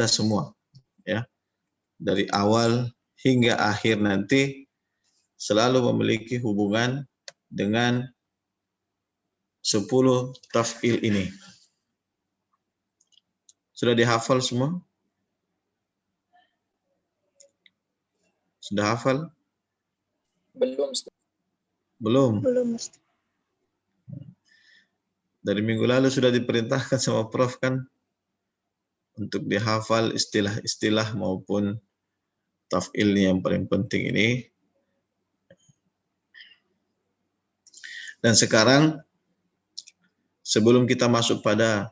semua, ya, dari awal hingga akhir nanti selalu memiliki hubungan dengan 10 taf'il ini. Sudah dihafal semua? Sudah hafal? Belum, Ustaz. Belum. Belum, Ustaz. Dari minggu lalu sudah diperintahkan sama Prof kan untuk dihafal istilah-istilah maupun taf'il yang paling penting ini. Dan sekarang sebelum kita masuk pada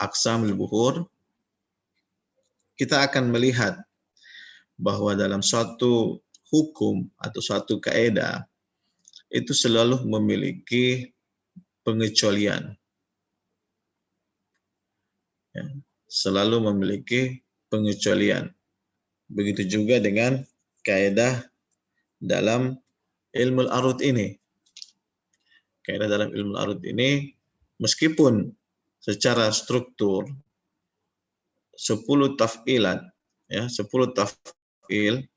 aqsamul buhur, kita akan melihat bahwa dalam suatu hukum atau suatu kaidah itu selalu memiliki pengecualian. Ya, selalu memiliki pengecualian. Begitu juga dengan kaidah dalam ilmu al-arud ini. Kaidah dalam ilmu al-arud ini meskipun secara struktur 10 taf'ilan, ya, 10 taf'il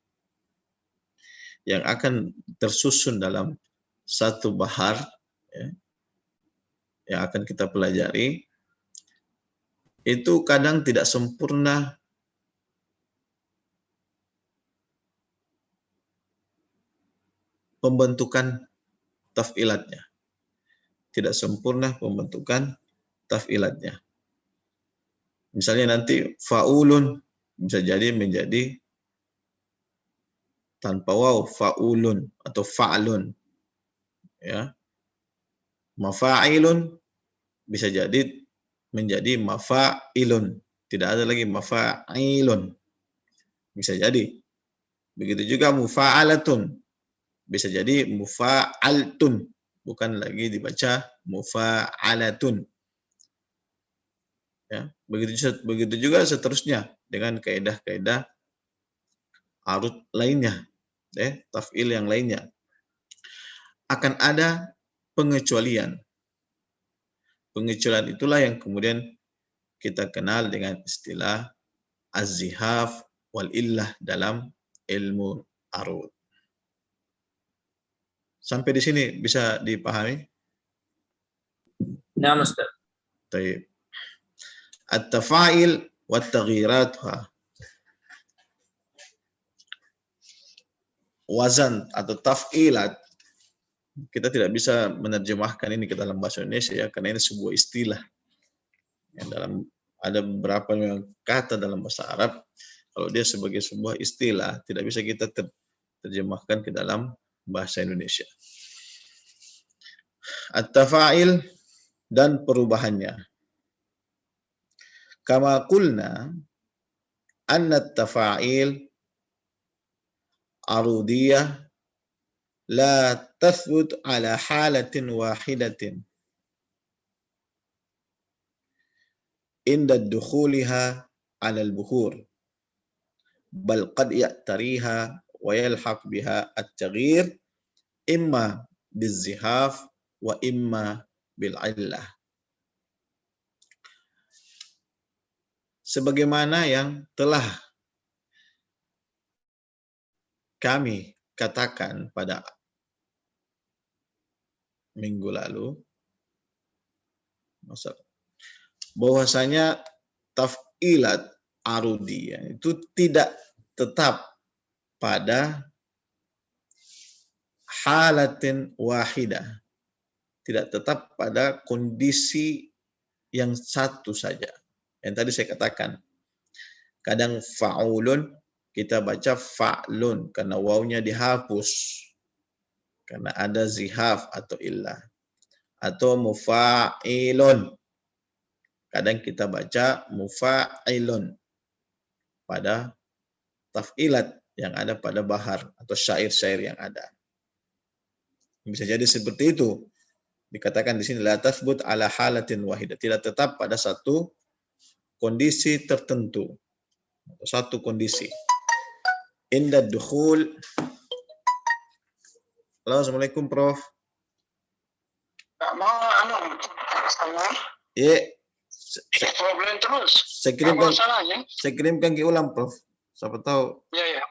yang akan tersusun dalam satu bahar, ya, yang akan kita pelajari, itu kadang tidak sempurna pembentukan taf'ilatnya. Tidak sempurna pembentukan taf'ilatnya. Misalnya nanti fa'ulun bisa jadi menjadi tanpa waw, fa'ulun atau fa'lun. Ya. Mafa'ilun bisa jadi menjadi mafa'ilun. Tidak ada lagi mafa'ilun. Bisa jadi. Begitu juga mufa'alatun. Bisa jadi mufa'altun. Bukan lagi dibaca mufa'alatun. Ya, begitu juga seterusnya dengan kaidah-kaidah arud lainnya, taf'il yang lainnya. Akan ada pengecualian. Pengecualian itulah yang kemudian kita kenal dengan istilah az-zihaf wal illah dalam ilmu arud. Sampai di sini bisa dipahami? Nah, Ustaz. Baik. At-tafa'il wa taghyiratha. Wazan atau taf'ilat, kita tidak bisa menerjemahkan ini ke dalam bahasa Indonesia ya, karena ini sebuah istilah. Yang ada beberapa kata dalam bahasa Arab, kalau dia sebagai sebuah istilah, tidak bisa kita terjemahkan ke dalam bahasa Indonesia. At-tafa'il dan perubahannya. Kama qulna anna at-tafa'il arudiyah la tathbut ala halatin wahidatin inda dukhuliha ala al-buhur bal qad ya'tariha wa yalhaq biha at-taghyir imma bizihaf wa imma bil illah. Sebagaimana yang telah kami katakan pada minggu lalu, bahwasanya taf'ilat arudiyah itu tidak tetap pada halatin wahidah, tidak tetap pada kondisi yang satu saja. Yang tadi saya katakan, kadang fa'ulun kita baca fa'lun karena wawnya dihapus, karena ada zihaf atau illah. Atau mufa'ilun, kadang kita baca mufa'ilun pada taf'ilat yang ada pada bahar atau syair-syair yang ada. Bisa jadi seperti itu. Dikatakan di sini la tathbut ala halatin wahidah, tidak tetap pada satu kondisi tertentu. Satu kondisi. Inda dukhul. Halo, Assalamualaikum Prof. Mau Iya. Problem terus. Saya kirimkan ke ulang, Prof. Siapa tahu. Ya.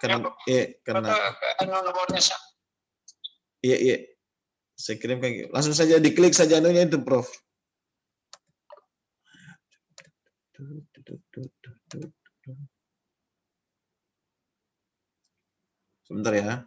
Karena nomornya sama. Iya. Saya kirimkan. Langsung saja diklik saja anunya itu, Prof. Sebentar ya.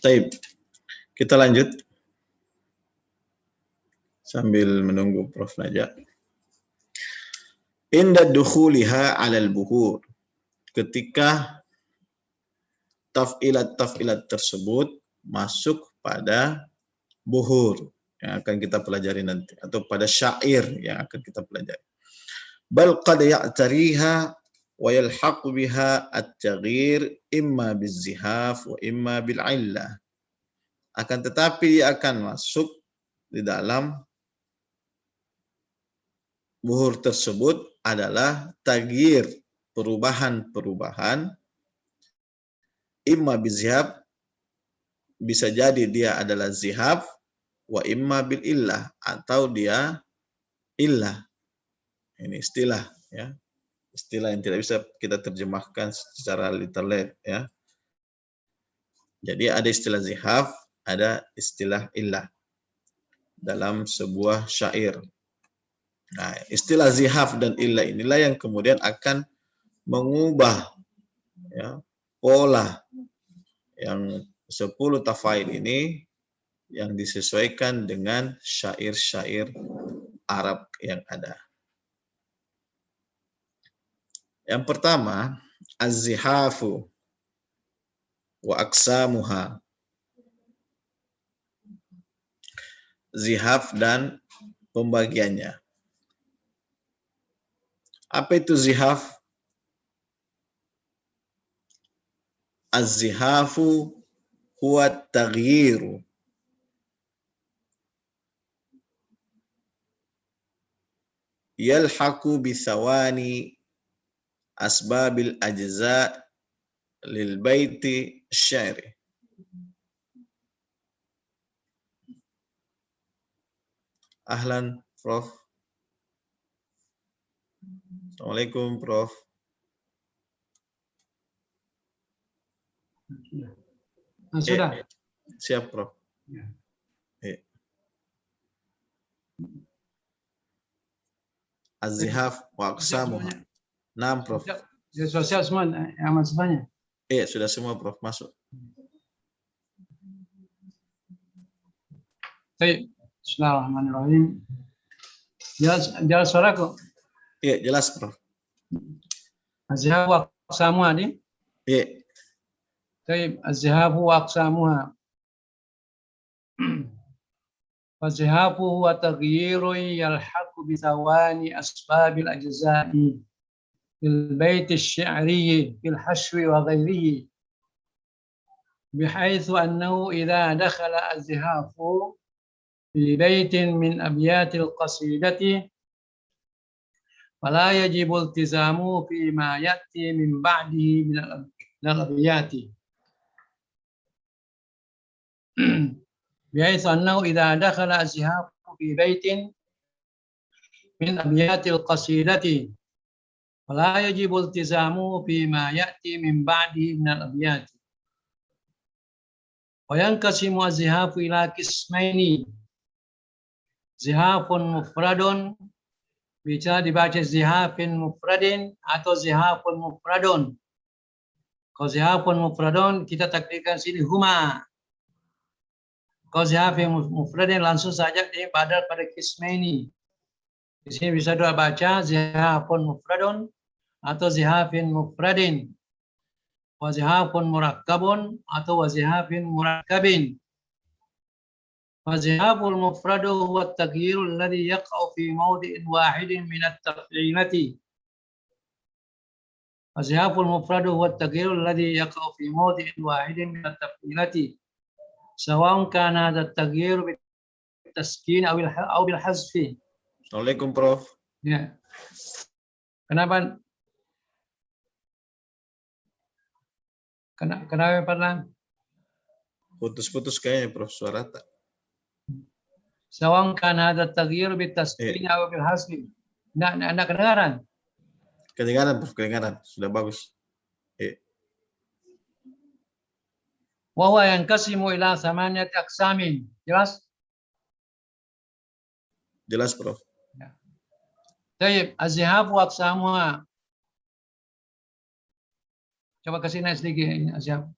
Baik, kita lanjut sambil menunggu Prof. Naja. Inda dukhuliha 'alal buhur. Ketika taf'ilat tersebut masuk pada buhur yang akan kita pelajari nanti, atau pada syair yang akan kita pelajari. Bal qad ya'tariha wa yalhaqu biha at-taghyir imma bizihaf wa imma bil 'illah. Akan tetapi dia akan masuk di dalam buhur tersebut adalah taghyir, perubahan-perubahan, imma bizihab, bisa jadi dia adalah zihab, wa imma bil illah, atau dia illah. Ini istilah ya. Istilah yang tidak bisa kita terjemahkan secara literal ya. Jadi ada istilah zihab, ada istilah illah dalam sebuah syair. Nah, istilah zihab dan illah inilah yang kemudian akan mengubah ya, pola yang 10 tafail ini yang disesuaikan dengan syair-syair Arab yang ada. Yang pertama, az-zihafu wa aqsamuha. Zihaf dan pembagiannya. Apa itu zihaf? Az-zihafu huwa taghyiru yalhaqu bisawani asbabil ajza lil baiti syari. Ahlan, Prof. Assalamualaikum, Prof. Sudah. Siap, Prof. Ya. Az-zihaf wa aqsamuha. Naam, Prof. Sudah selesai semua amal semuanya. Sudah semua, Prof. Masuk. Baik. Bismillahirrahmanirrahim. Jelas suaraku? Iya, jelas, Prof. Az-zihaf wa aqsamuha nih. Iya. طيب الذهاب وأقسامها. فالذهاب هو تغيير يلحق بثواني أسباب الأجزاء في البيت الشعري في الحشو وغيره، بحيث أنه إذا دخل الذهاب في بيت من أبيات القصيدة فلا يجب التزامه فيما يأتي من بعده من الأبيات، بحيث أنه إذا دخل الذهاب في بيت من أبيات القصيدة فلا يجب التزامه فيما يأتي من بعده من الأبيات. وينقسم الذهاب إلى قسمين: zihaf mufradun, bisa dibaca zihafin mufradin atau zihafun mufradun. Kalau zihafun mufradun kita takdirkan sini huma. Kalau zihafin mufradin langsung saja pada kismaini. Di sini bisa dua baca zihafun mufradun atau zihafin mufradin. Wa zihafun murakkabun atau wa zihafin murakkabin. فالذهاب المفرد هو التغيير الذي يقع في موضع واحد من التفعيلة. الذهاب المفرد هو التغيير الذي يقع في موضع واحد من التفعيلة، سواء كان هذا التغيير بالتسكين أو بالحذف. Assalamualaikum, Prof. Ya. Kenapa? Kenapa pernah? Putus-putus kayaknya, Prof. Suara tak. Sawang kan ada taghyir bitaskin atau bil hasbi. Anda kedengaran? Kedengaran, Prof. Kedengaran. Sudah bagus. Wa huwa yanqasimu ila thamaniyati aqsamin. Jelas? Jelas, Prof. Ya. Baik, az-zihab wa aqsamuha. Coba kasih naik sedikit ini az-zihab.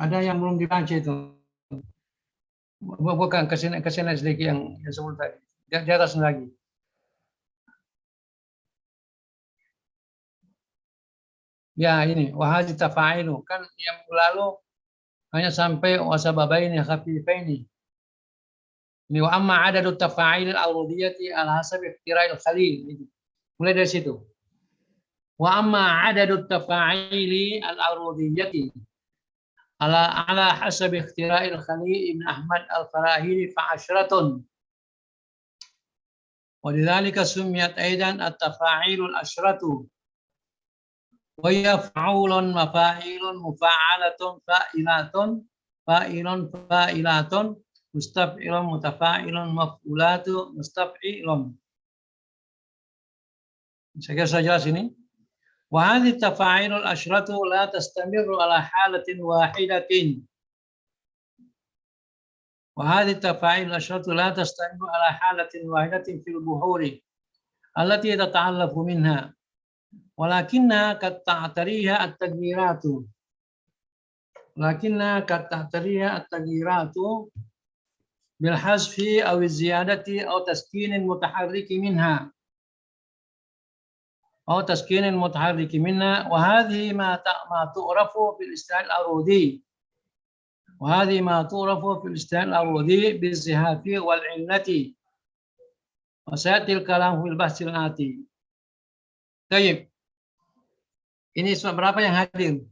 Ada yang belum dibaca itu. Bukan kesini sedikit yang sebelum tadi di atas lagi. Ya ini wahadi tafailu kan yang lalu hanya sampai wasababaini khafifaini. Ini wa amma adadu tafail al-arudiyati ala hasab ikhtira'il khalil. Mulai dari situ. Wa amma adadu tafaili al-arudiyati على حسب اختراع الخليل ابن أحمد الفراهيدي فعشرة، ولذلك سميت أيضا التفاعيل العشرة، وهي فعول مفاعيل مفاعلة فاعلات فاعل فاعلات مستفعل متفاعل مفعولات مستفعل. Saya kira sudah jelas ini. وهذه التفاعيل العشرة لا تستمر على حالة واحدة. وهذه التفاعيل العشرة لا تستمر على حالة واحدة في البحور التي تتعلف منها، ولكنها قد تعتريها التغييرات. بالحذف أو الزيادة أو تسكين المتحرك منها. وهذه ما تعرف في الاصطلاح العروضي. بالزهاف والعلة. وسيأتي الكلام في البحث الآتي. Baik. Ini surat berapa yang hadir?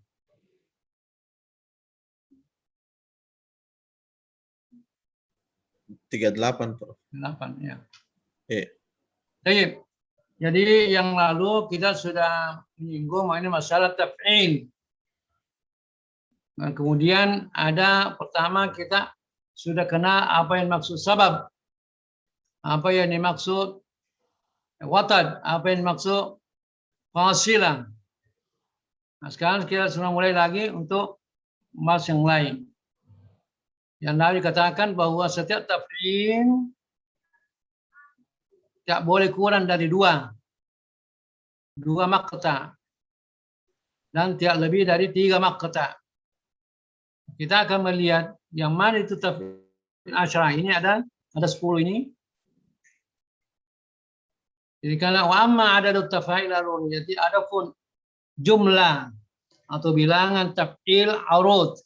Tiga 38, Prof. 8 ya. Baik. Jadi yang lalu kita sudah menyinggung mengenai masalah taf'il. Nah, kemudian ada pertama kita sudah kenal apa yang maksud sabab, apa yang dimaksud watad, apa yang dimaksud fasilah. Nah, sekarang kita sudah mulai lagi untuk bahas yang lain. Yang lalu dikatakan bahwa setiap taf'il tak boleh kurang dari dua maqta dan tidak lebih dari 3 maqta. Kita akan melihat yang mana itu taf'il asyarah. Ini ada 10 ini. Jadi kalau wa amma adadut tafa'il ar-ruriyati, adapun jumlah atau bilangan taf'il arud,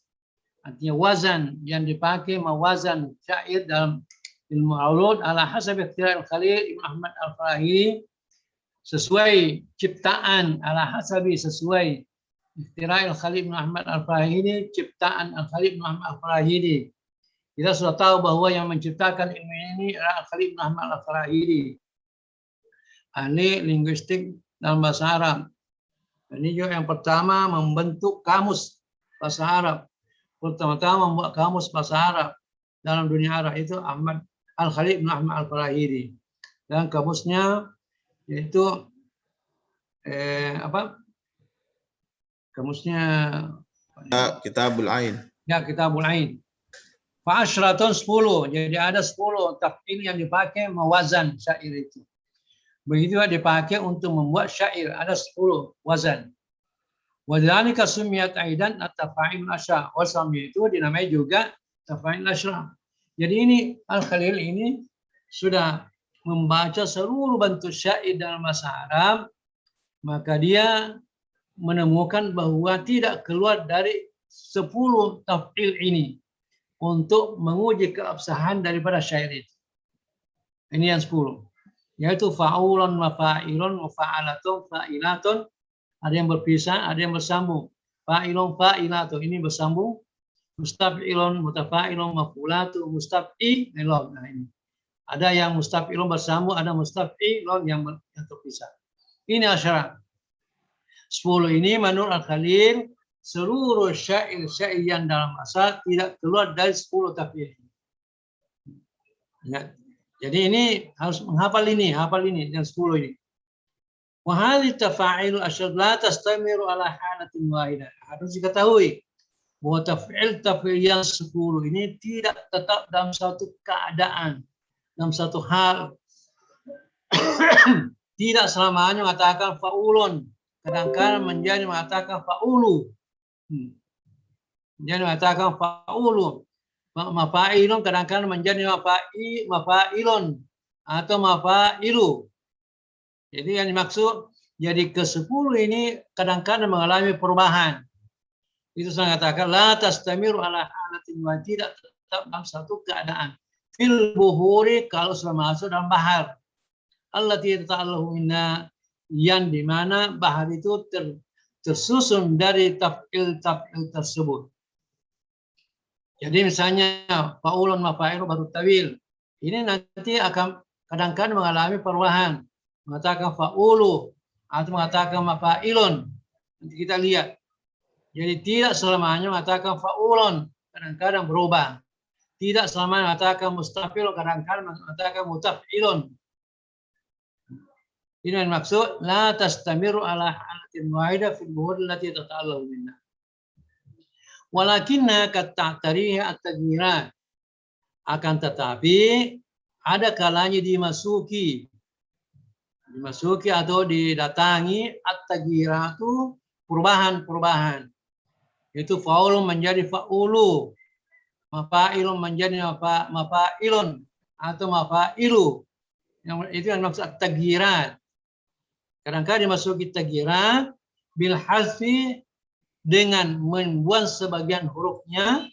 artinya wazan yang dipakai mawazan syair dalam ilmu arud ala hasab ikhtira al-Khalil Ibn Ahmad al-Farahidi, sesuai ciptaan ala hasabi, sesuai ikhtira al-Khalil Ibn Ahmad al-Farahidi, ciptaan al-Khalil Ibn Ahmad al-Farahidi. Kita sudah tahu bahwa yang menciptakan ilmu ini adalah al-Khalil Ibn Ahmad al-Farahidi, ahli linguistik dalam bahasa Arab. Ini juga yang pertama membentuk kamus bahasa Arab. Pertama-tama membuat kamus bahasa Arab dalam dunia Arab itu Al-Khalil bin Ahmad Al-Farahidi. Dan kamusnya yaitu kamusnya Kitabul Ain. Ya, Kitabul Ain. Fa'asyratun 10. Jadi ada 10 taf'il yang dipakai mewazan syair itu. Begitu dipakai untuk membuat syair, ada 10 wazan. Wadzalika sumiyat aidan at-tafa'il asyra. Wasami itu dinamai juga tafa'il asyra. Jadi ini Al-Khalil ini sudah membaca seluruh bentuk syair dalam bahasa Arab, maka dia menemukan bahwa tidak keluar dari 10 taf'il ini untuk menguji keabsahan daripada syair itu. Ini yang 10. Yaitu fa'ulun, mafa'ilun, mafa'alatun, fa'ilatun. Ada yang berpisah, ada yang bersambung. Fa'ilun, fa'ilatun. Ini bersambung. Mustaf'ilun, mutafa'ilun, maf'ulatun, mustaf'ilun. Nah ini. Ada yang mustaf'ilun bersambung, ada mustaf'ilun yang terpisah. Ini asyara. 10 ini menurut Al-Khalil, seluruh syair-syair yang dalam bahasa tidak keluar dari 10 taf'il. Ya. Jadi ini harus menghafal ini, yang 10 ini. Wa hadhihi tafa'il asyad la tastamiru ala halatin wahidah. Harus diketahui bahwa taf'il yang 10 ini tidak tetap dalam satu keadaan, dalam satu hal. Tidak selamanya mengatakan fa'ulun, kadang-kadang menjadi mengatakan fa'ulu. Menjadi mengatakan fa'ulu. Mafa'ilun kadang-kadang menjadi mafa'ilun atau mafa'ilu. Jadi yang dimaksud, jadi ke-10 ini kadang-kadang mengalami perubahan. Itu saya katakan, la tastamiru ala halatin wa, tidak tetap dalam satu keadaan. Fil buhuri, kalau sudah masuk dalam bahar. Allati tata'allahu minna, yang dimana bahar itu tersusun dari taf'il tersebut. Jadi misalnya fa'ulun mafa'ilun baru tawil. Ini nanti akan kadang-kadang mengalami perubahan. Mengatakan fa'ulu atau mengatakan mafa'ilun. Nanti kita lihat. Jadi tidak selamanya mengatakan fa'ulun. Kadang-kadang berubah. Tidak selamanya mengatakan mustafilun. Kadang-kadang mengatakan mutaf'ilun. Ini yang maksud la tastamiru ala halatin wahidah fil buhur allati tata'allahu minna. Walakinna katta'tariha at-tagyirat. Akan tetapi ada kalanya dimasuki atau didatangi at-tagyiratu, perubahan. Itu fa'ulun menjadi fa'ulu, mafa'ilun menjadi mafa'ilun atau mafa'ilu. Itu yang maksud at-tagyirat. Kadang-kadang dimasuki tagyirat bil hazfi, dengan membuang sebagian hurufnya,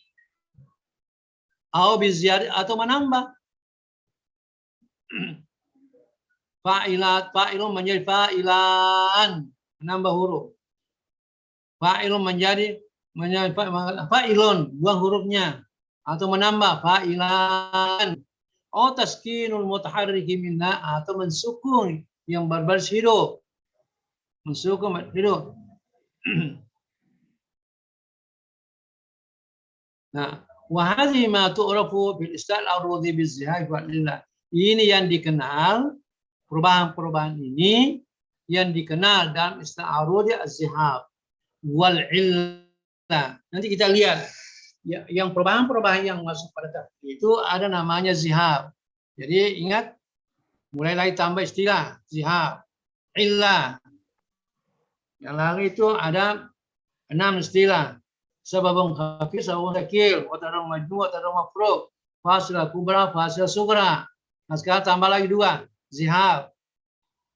atau menambah. Fa'ilun menjadi fa'ilan, menambah huruf. Fa'ilun menjadi fa'ilun, buang hurufnya, atau menambah fa'ilan. Atau taskinul mutaharriki minna, atau mensukun yang berbaris hidup. Mensukun hidup. Nah, Wa hadhihi ma tu'rafu bil istal arudi bizihab wal illah. Ini yang dikenal, perubahan-perubahan ini yang dikenal dalam istilah arudi az-zihab wal illah. Nanti kita lihat ya, yang perubahan-perubahan yang masuk pada tafsir itu ada namanya zihab. Jadi ingat, mulai lagi tambah istilah zihab, illah. Yang lalu itu ada 6 istilah. Sababun khafif, sababun thaqil, wa tarang majmu', wa tarang mafruq, fasilah kubra, fasilah sugra. Nah, sekarang tambah lagi 2, zihab,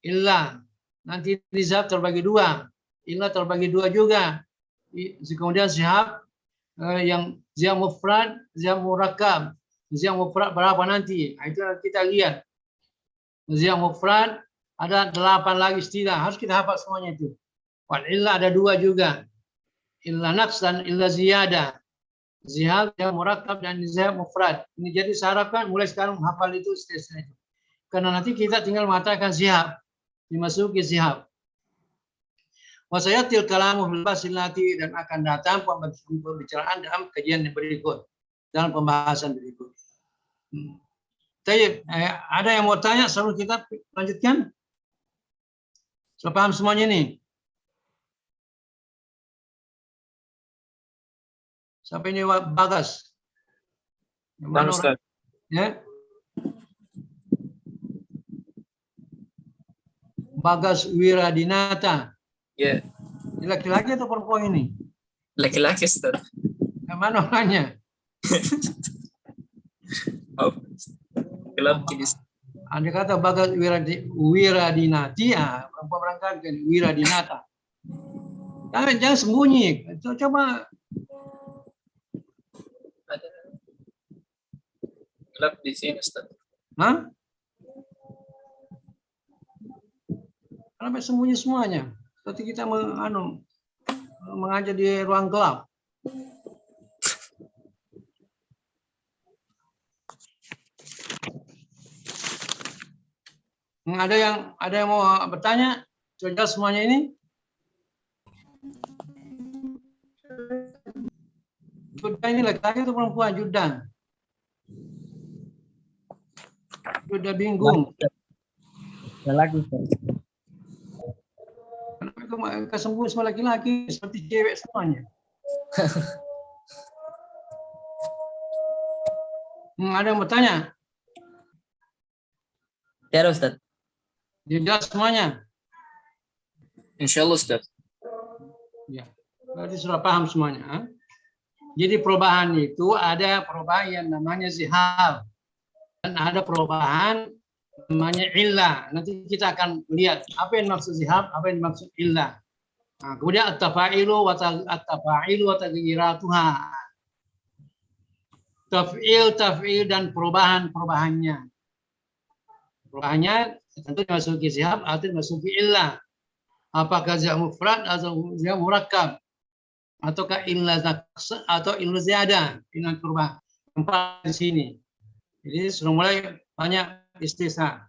illah. Nanti zihab terbagi 2, illah terbagi 2 juga. Kemudian zihab yang zihab mufrad, zihab murakkab. Zihab mufrad berapa nanti? Nah, itu kita lihat. Zihab mufrad ada 8 lagi istilah, harus kita hafal semuanya itu. Wal illah ada 2 juga. Illa naqs dan illa ziyada. Zihab yang murakkab dan zihab mufrad. Ini jadi saya harapkan mulai sekarang hafal itu istilah itu. Karena nanti kita tinggal mengatakan zihab, dimasuki zihab. Wa sayatil kalamu fil basilati, dan akan datang pembicaraan dalam kajian yang berikut, dalam pembahasan berikut. Ada yang mau tanya sebelum kita lanjutkan? Sudah paham semuanya ini? Sampai ini Bagas. Bang Ustaz. Ya. Bagas Wiradinata. Ya, Ini laki-laki atau perempuan ini? laki-laki Ustaz. Yang mana orangnya? Oh, gelap gini. Anda kata Bagas Wiradinati, perempuan berangkat kan Wiradinata. Jangan sembunyi. Coba Ada gelap di sini Ustaz. Hah? Sampai sembunyi semuanya. Berarti kita mengajar di ruang gelap. Ada yang mau bertanya? Sudah semuanya ini? Judah ini laki-laki atau perempuan? Judah. Judah bingung. Lagi. Kenapa sembunyi semua laki-laki seperti cewek semuanya? Ada yang bertanya? Ya Ustaz. Jelas semuanya? Insyaallah Ustaz. Ya. Berarti sudah paham semuanya. Ha? Jadi perubahan itu ada perubahan yang namanya zihab. Dan ada perubahan namanya illah. Nanti kita akan lihat apa yang maksud zihab, apa yang maksud illah. Nah, kemudian at-tafa'ilu wa taghyiratuha. Taf'il dan perubahannya. Perubahannya tentu dimasuki zihab atau dimasuki illah. Apakah zihab mufrad atau zihab murakkab? Ataukah illah naqs atau illah ziyada? Ini perubahan. Empat di sini. Jadi sudah mulai banyak istilah.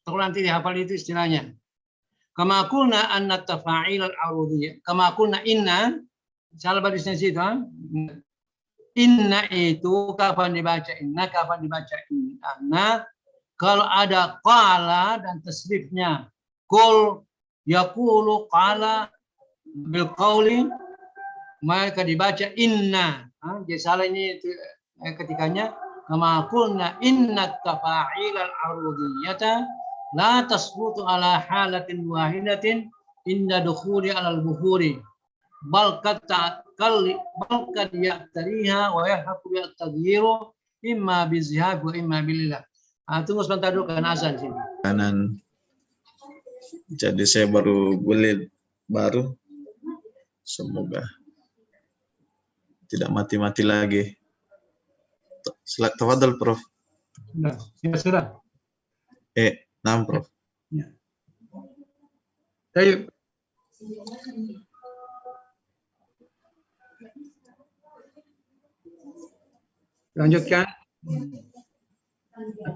Kalau nanti dihafal itu istilahnya. Kama qulna anna tafa'il al-'arudiyah. Kama qulna inna, salah barisnya situ. Inna itu kapan dibaca inna, kapan dibaca inna. Kalau ada qala dan tasrifnya qul yaqulu qala bil qawli, maka dibaca inna. Jadi salah ini ketikanya kama qulna inna tafa'il al-'arudiyata la tasbutu ala halatin wahidatin inda dukhuli ala al-buhuri bal qad ya'tariha wa yahqu bi at-taghyiru imma bi zihab wa imma billah. Tunggu sebentar dulu karena azan sini. Kanan. Jadi saya baru beli baru. Semoga tidak mati-mati lagi. Tafadhal Prof. Sudah. Naam Prof. Ya. Baik. Lanjutkan.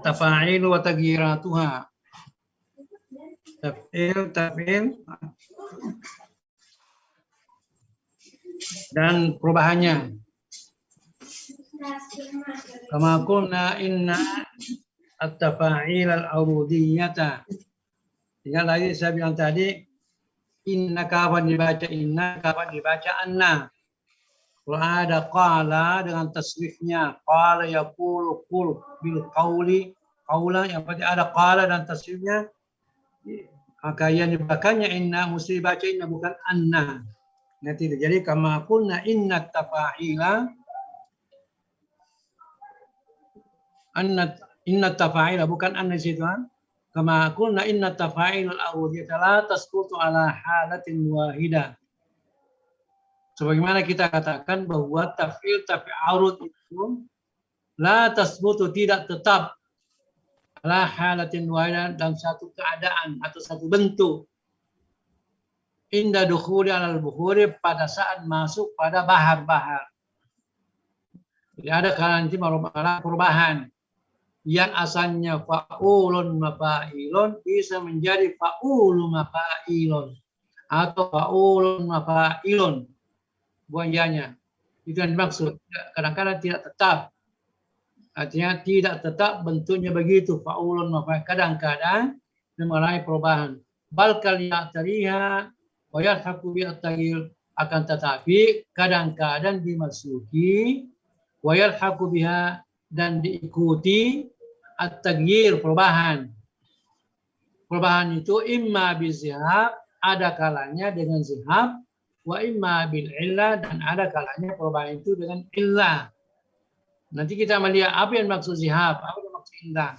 Tafa'il wa taghyiratuha. Taf'il dan perubahannya. Kama qulna inna at-tafa'il al-urudiyata. Tinggal lagi saya bilang tadi, inna kapan dibaca inna, kapan dibaca anna. Kalau ada qala dengan tasrifnya, qala yaqulu qul bil qawli, qawla yang berarti ada qala dan tasrifnya, maka yang dibacanya inna mesti dibaca inna bukan anna. Nanti jadi kama qulna inna tafa'ila anna inna tafa'ila bukan anna situ. Kama qulna inna tafa'il al-awdiyah la tasqutu ala halatin wahidah. Sebagaimana kita katakan bahwa taf'il arud itu la tasqutu tidak tetap ala halatin wahidah dalam satu keadaan atau satu bentuk. Inda dukhuli alal bukhuri pada saat masuk pada bahar-bahar. Jadi ada nanti perubahan yang asalnya fa'ulun mafa'ilun bisa menjadi fa'ulu mafa'ilun atau fa'ulun mafa'ilun buahnya. Itu yang dimaksud. Kadang-kadang tidak tetap. Artinya tidak tetap bentuknya begitu fa'ulun mafa'ilun. Kadang-kadang mengalami perubahan. Bal kal ya'tariha wa yalhaqu bi at-taghyir, akan tetapi kadang-kadang dimasuki wa yalhaqu biha dan diikuti at-taghyir perubahan. Perubahan itu imma bizihab, ada kalanya dengan zihab, wa imma bil illah, dan ada kalanya perubahan itu dengan illah. Nanti kita melihat apa yang maksud zihab, apa yang maksud illah.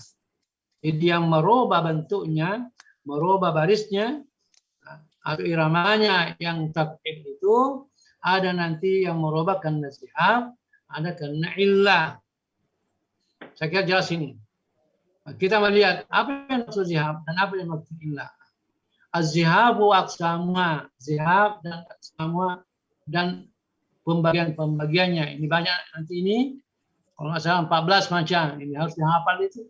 Jadi yang merubah bentuknya, merubah barisnya atau iramanya yang taf'il itu ada nanti yang merubah karena zihab, ada karena illah. Saya kira jelas ini. Kita melihat apa yang maksud zihab dan apa yang maksud illah. Az-zihabu aqsamuha, zihab dan aqsamuha dan pembagian-pembagiannya. Ini banyak nanti ini. Kalau nggak salah 14 macam. Ini harus dihafal itu.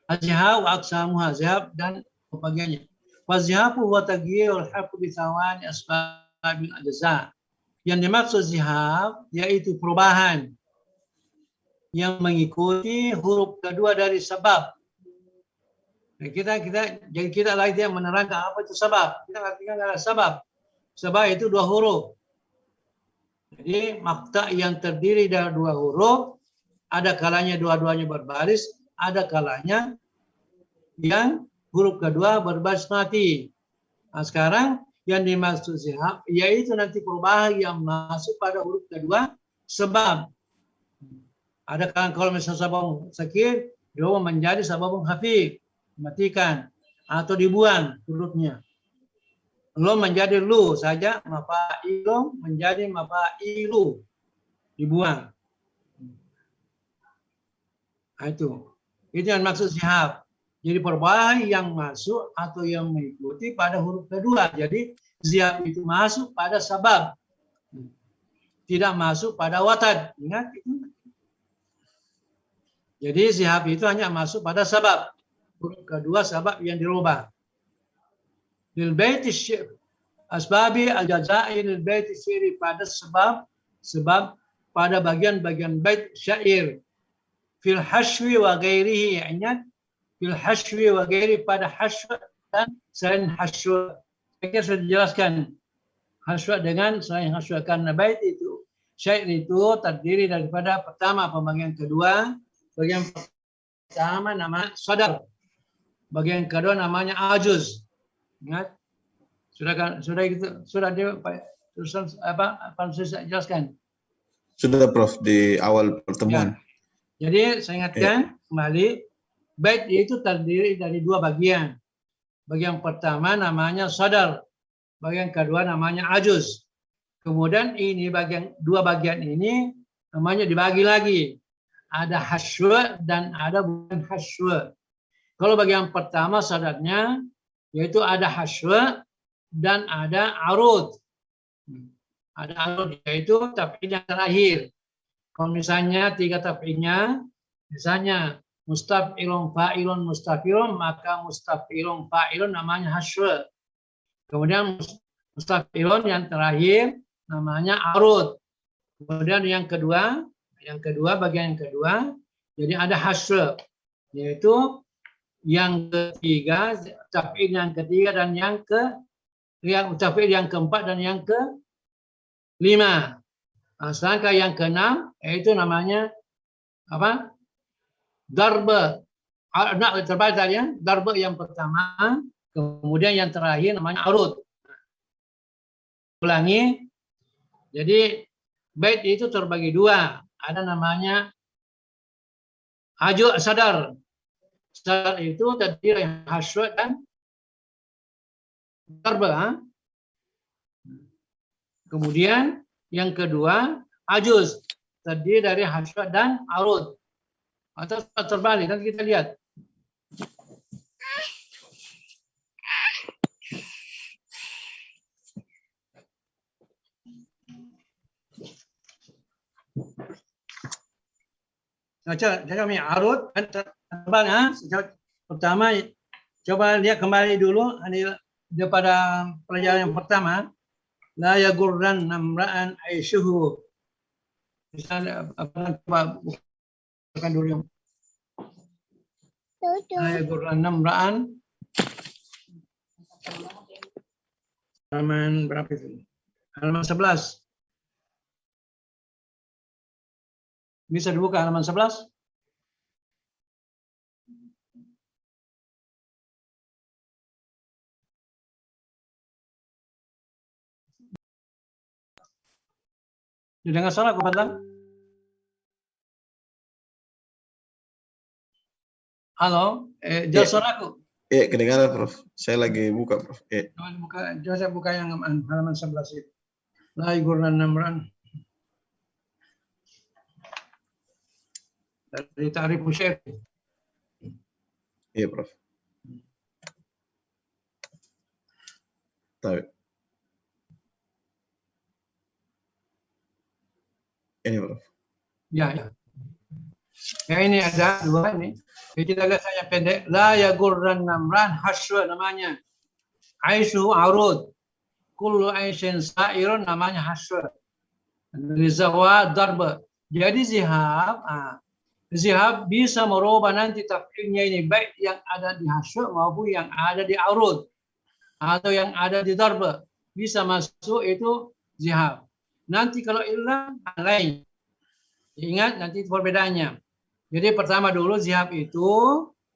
Az-zihabu aqsamuha, zihab dan pembagiannya. Wa-zihabu wa taghyirul harfi bi thawani asbabil ajza. Yang dimaksud zihab yaitu perubahan yang mengikuti huruf kedua dari sebab. Jadi kita lagi dia menerangkan apa itu sebab. Kita artikan ada sebab. Sebab itu dua huruf. Jadi makta yang terdiri dari dua huruf, ada kalanya dua-duanya berbaris, ada kalanya yang huruf kedua berbaris mati. Nah, sekarang yang dimaksud zihab yaitu nanti perubahan yang masuk pada huruf kedua sebab. Ada kan kalau misalnya sababun sakit, dia menjadi sababun khafif, matikan atau dibuang hurufnya. Lo menjadi lu saja, mafa'ilum menjadi mafa'ilu, dibuang. Nah, itu yang maksud zihab. Jadi perubahan yang masuk atau yang mengikuti pada huruf kedua. Jadi zihab itu masuk pada sabab, tidak masuk pada watad. Ingat itu. Jadi zihab itu hanya masuk pada sabab. Huruf kedua sabab yang dirubah. Lil baiti asbabi al-jazai lil baiti syi'ri, pada sebab pada bagian-bagian bait syair. Fil hashwi wa ghairihi, ingat fil hashwi wa ghairi, pada hashwa dan selain hashwa. Saya sudah dijelaskan hashwa dengan selain hashwa, karena bait itu syair itu terdiri daripada pertama pembagian kedua. Bagian pertama nama sadar, bagian kedua namanya ajuz. Ingat? Sudah dia apa saya jelaskan? Sudah Prof di awal pertemuan. Ya. Jadi saya ingatkan kembali, bait itu terdiri dari dua bagian. Bagian pertama namanya sadar, bagian kedua namanya ajuz. Kemudian ini dua bagian ini namanya dibagi lagi. Ada hashwa dan ada bukan hashwa. Kalau bagian pertama sadarnya yaitu ada hashwa dan ada arud. Ada arud yaitu taf'il yang terakhir. Kalau misalnya tiga taf'ilnya, misalnya mustaf'ilun fa'ilun mustaf'ilun, maka mustaf'ilun fa'ilun namanya hashwa. Kemudian mustaf'ilun yang terakhir namanya arud. Kemudian yang kedua bagian yang kedua, jadi ada hasr, yaitu yang ketiga, taf'il yang ketiga dan yang taf'il yang keempat dan yang kelima. Sedangkan yang keenam yaitu namanya apa? Darba. Terbalik tadi ya, darba yang pertama, kemudian yang terakhir namanya arud. Ulangi. Jadi bait itu terbagi dua. Ada namanya sadar. Sadar itu terdiri dari hasr dan darba. Kemudian yang kedua ajuz, terdiri dari hasr dan arud. Atau terbalik, nanti kita lihat. Kami arud terbang. Pertama, coba lihat kembali dulu daripada pelajaran yang pertama. La yagurran namra'an aishuhu. Misalnya coba bukan dulu yang la yagurran namra'an. Halaman berapa itu? Halaman 11. Bisa dibuka halaman 11? Didengar suara aku, Fadlan? Halo, jelas suaraku? Iya, kedengaran, Prof. Saya lagi buka, Prof. Coba saya buka yang halaman 11 itu. La yagurran namra'an. Dari ta'rif syair. Iya, Prof. Tahu. Ini, Prof. Ya. Ya ini ada dua ini. Kita lihat saja pendek. La yagurran namran hasra namanya. Aishu arud. Kullu aishin sa'irun namanya hasra. Lizawa darba. Jadi zihab. Zihab bisa merubah nanti taf'ilnya ini baik yang ada di hasra maupun yang ada di arud atau yang ada di darba. Bisa masuk itu zihab. Nanti kalau ilah lain. Ingat nanti perbedaannya. Jadi pertama dulu zihab itu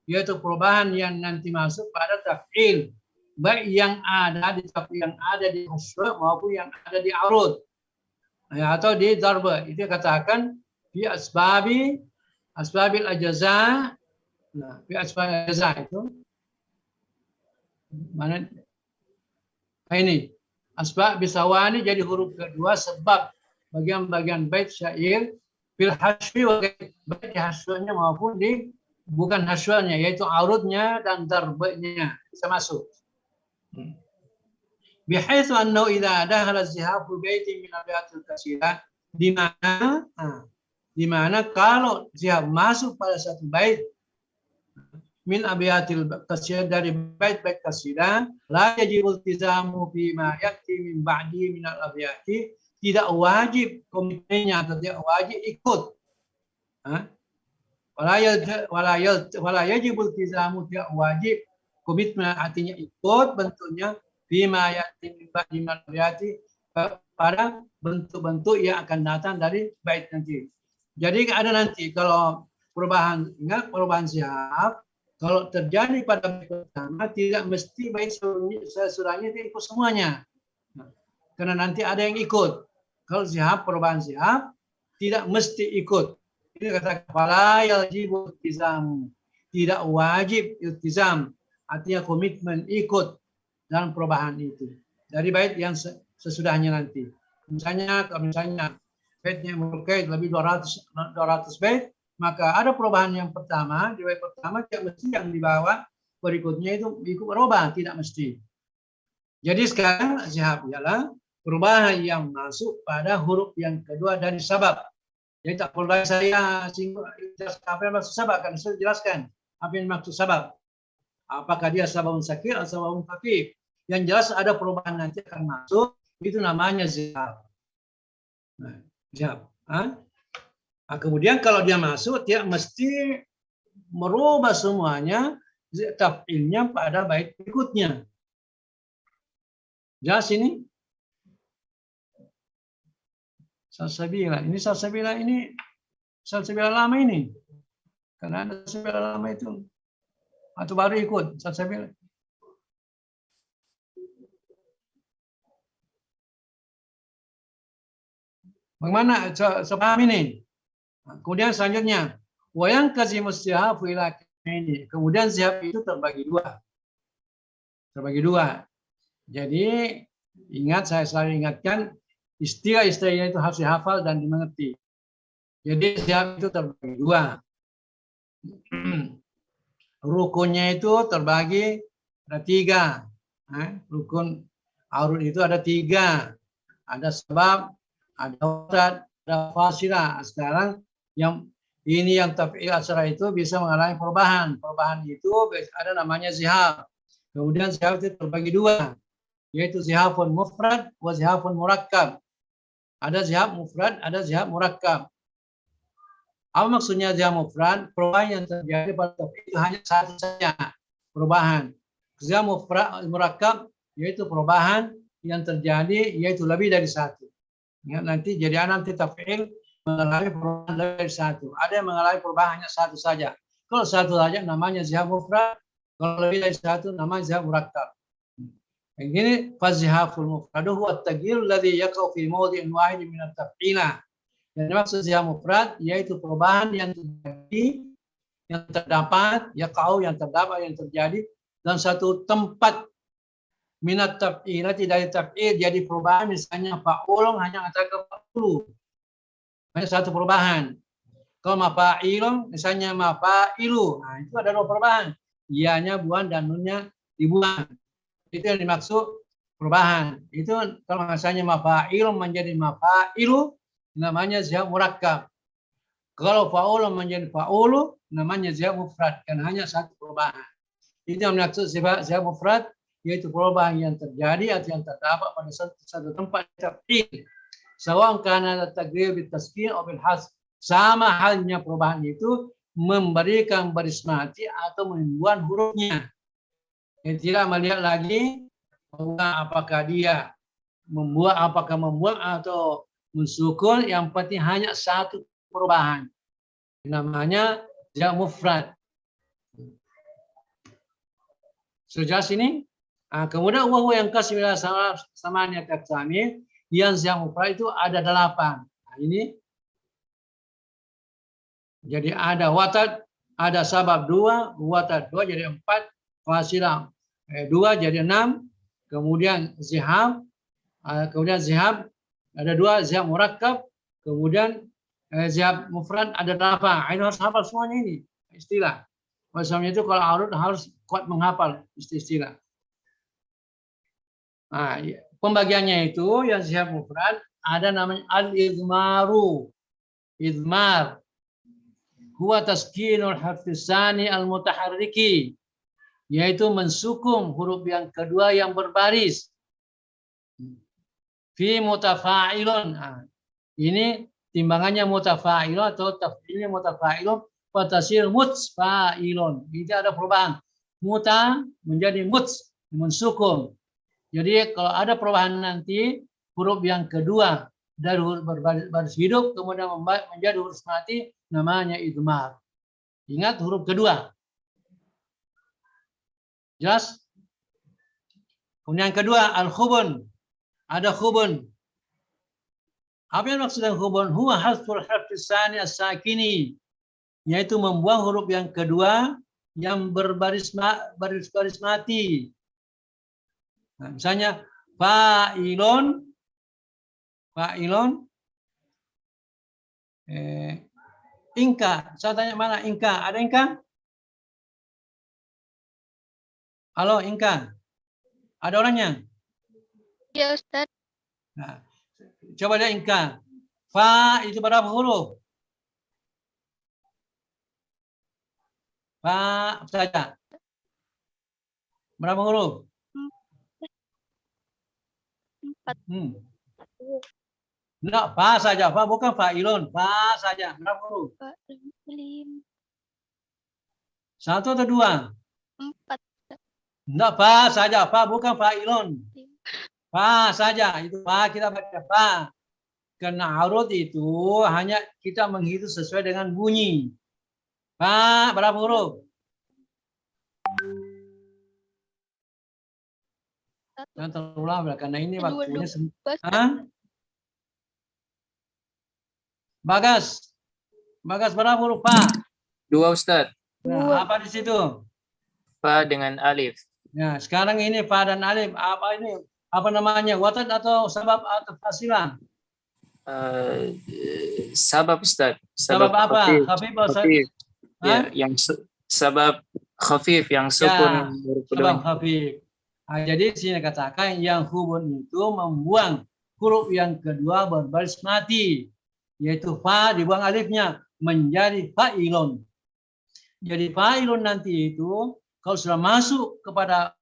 yaitu perubahan yang nanti masuk pada taf'il. Baik yang ada di taf'il yang ada di hasra maupun yang ada di arud. Atau di darba. Itu katakan fi asbabil ajaza. Nah, fi asbabil ajaza itu mana ini asbab bisawani jadi huruf kedua sebab bagian-bagian bait syair fil hasri baik di hasranya maupun di bukan hasranya yaitu arudnya dan darbanya bisa masuk. Bihaitsu annahu idza dakhala zihafu baitin min abiyatil katsirah di mana kalau zihab masuk pada satu bait min abiyatil katsirah dari bait-bait katsirah la yajibul iltizamu fi ma yati min ba'di min al-abiyati, tidak wajib komitmennya atau tidak wajib ikut. Wala yajibul iltizamu, tidak wajib komitmen artinya ikut bentuknya bima yati min ba'di min al-abiyati pada bentuk-bentuk yang akan datang dari bait nanti. Jadi ada nanti kalau perubahan, ingat perubahan zihab kalau terjadi pada bait pertama tidak mesti bait sesudahnya itu ikut semuanya. Karena nanti ada yang ikut. Kalau zihab, perubahan zihab tidak mesti ikut. Ini kata fala yajibu iltizam. Tidak wajib iltizam. Artinya komitmen ikut dalam perubahan itu. Dari bait yang sesudahnya nanti. Misalnya baitnya berkait lebih 200 bait, maka ada perubahan yang pertama, di bait pertama tidak mesti yang dibawa berikutnya itu ikut berubah, tidak mesti. Jadi sekarang zihab ialah perubahan yang masuk pada huruf yang kedua dari sabab. Jadi tak perlu saya jelaskan apa yang maksud sabab, kan saya jelaskan apa yang maksud sabab. Apakah dia sababun sakir atau sababun khafif. Yang jelas ada perubahan nanti akan masuk, itu namanya zihab. Nah, Zihab. Nah, kemudian kalau dia masuk, dia mesti merubah semuanya taf'ilnya pada bait berikutnya. Jelas ini? Salsabila. Ini salsabila ini salsabila lama ini. Karena ada salsabila lama itu. Atau baru ikut salsabila. Bagaimana? Sepaham ini. Kemudian selanjutnya, wayang kazimus zihab ila ini. Kemudian zihab itu terbagi dua. Terbagi dua. Jadi ingat, saya selalu ingatkan istilah-istilahnya itu harus dihafal dan dimengerti. Jadi zihab itu terbagi dua. Rukunnya itu terbagi ada tiga. Rukun aurud itu ada tiga. Ada sebab, ada watat, ada fasilah. Sekarang yang taf'il asra itu bisa mengalami perubahan. Perubahan itu ada namanya zihab. Kemudian zihab itu terbagi dua, yaitu zihabun mufrad wa zihabun murakkab. Ada zihab mufrad, ada zihab murakkab. Apa maksudnya zihab mufrad? Perubahan yang terjadi pada taf'il itu hanya satu saja perubahan. Zihab murakkab yaitu perubahan yang terjadi yaitu lebih dari satu. Ingat nanti jadi nanti taf'il mengalami perubahan lebih dari satu. Ada yang mengalami perubahan hanya satu saja. Kalau satu saja namanya zihab mufrad, kalau lebih dari satu namanya zihab murakkab. Yang ini fazihaful mufradu huwa at-taghyir alladhi yaqa'u fi mawdi'in wahidin min at-taf'ila. Yang dimaksud zihab mufrad yaitu perubahan yang terjadi, yang terdapat, yang terjadi dalam satu tempat. Minat taf'ilati dari taf'il jadi perubahan, misalnya fa'ulun hanya katakan fa'ulu. Hanya satu perubahan. Kalau mafa'ilun misalnya mafa'ilu. Nah, itu ada dua perubahan. Ianya buang dan nunnya dibuang. Itu yang dimaksud perubahan. Itu kalau misalnya mafa'ilun menjadi mafa'ilu namanya zihab murakkab. Kalau fa'ulun menjadi fa'ulu namanya zihab mufrad, kan hanya satu perubahan. Itu yang dimaksud zihab mufrad, yaitu perubahan yang terjadi atau yang terdapat pada satu tempat taf'il. Sawa'un kana at-taghyir bit-taskin aw bil-hasb. Sama halnya perubahan itu memberikan baris mati atau membuang hurufnya. Yang tidak melihat lagi apakah dia membuang atau mensukun, yang penting hanya satu perubahan. Namanya zihab mufrad. Sudah sini? Kemudian yang kasih samanya taksami, yang zihab mufrad itu ada 8. Nah, ini jadi ada watat, ada sabab 2, watat 2 jadi 4, fasilah 2 jadi 6, kemudian zihab, ada 2, zihab murakkab, kemudian zihab mufrad ada 8. Ini harus hafal semuanya ini istilah. Maksudnya itu kalau aurud harus kuat menghafal istilah. Nah, pembagiannya itu yang zihab mufrad ada namanya al-idmaru. Idmar huwa taskinul harfis tsani al-mutaharriki, yaitu mensukun huruf yang kedua yang berbaris. Fi mutafa'ilun. Nah, ini timbangannya mutafa'ilun atau taf'ilnya mutafa'ilun, fatasir mutsfa'ilun. Ini ada perubahan. Muta menjadi muts, mensukun. Jadi kalau ada perubahan nanti huruf yang kedua dari huruf berbaris hidup kemudian menjadi huruf mati namanya idmar. Ingat huruf kedua. Jelas? Kemudian yang kedua al-khubun. Ada khubun. Apa yang maksudnya khubun? Huwa hasful harfis tsani as-sakini, yaitu membuang huruf yang kedua yang berbaris mati. Nah, misalnya fa'ilun, ingka. Saya tanya mana ingka? Ada ingka? Halo ingka, ada orangnya? Ya Ustaz. Nah, coba lihat ingka. Fa itu berapa huruf? Fa saja. Berapa huruf? 4. Enggak, fa saja. Fa bukan fa'ilun. Fa saja. Berapa huruf? 1 atau 2? 4. Enggak, fa saja. Fa bukan fa'ilun. Fa saja. Itu fa, kita baca fa. Karena arud itu hanya kita menghitung sesuai dengan bunyi. Fa berapa huruf? Jangan terulang karena ini waktunya. Hah? Bagas. Bagas berapa huruf fa? 2 Ustaz. Nah, apa di situ? Fa dengan alif. Nah, sekarang ini fa dan alif. Apa ini? Apa namanya? Watat atau sabab atau fasilah? Sabab Ustaz. Sabab apa? Khafif. Khafif. Ya, yang sabab khafif yang sukun huruf Sabab keduanya. khafif. Nah, jadi sini katakan yang hubun itu membuang huruf yang kedua berbaris mati, yaitu fa dibuang alifnya menjadi fa'ilun. Jadi fa'ilun nanti itu kalau sudah masuk kepada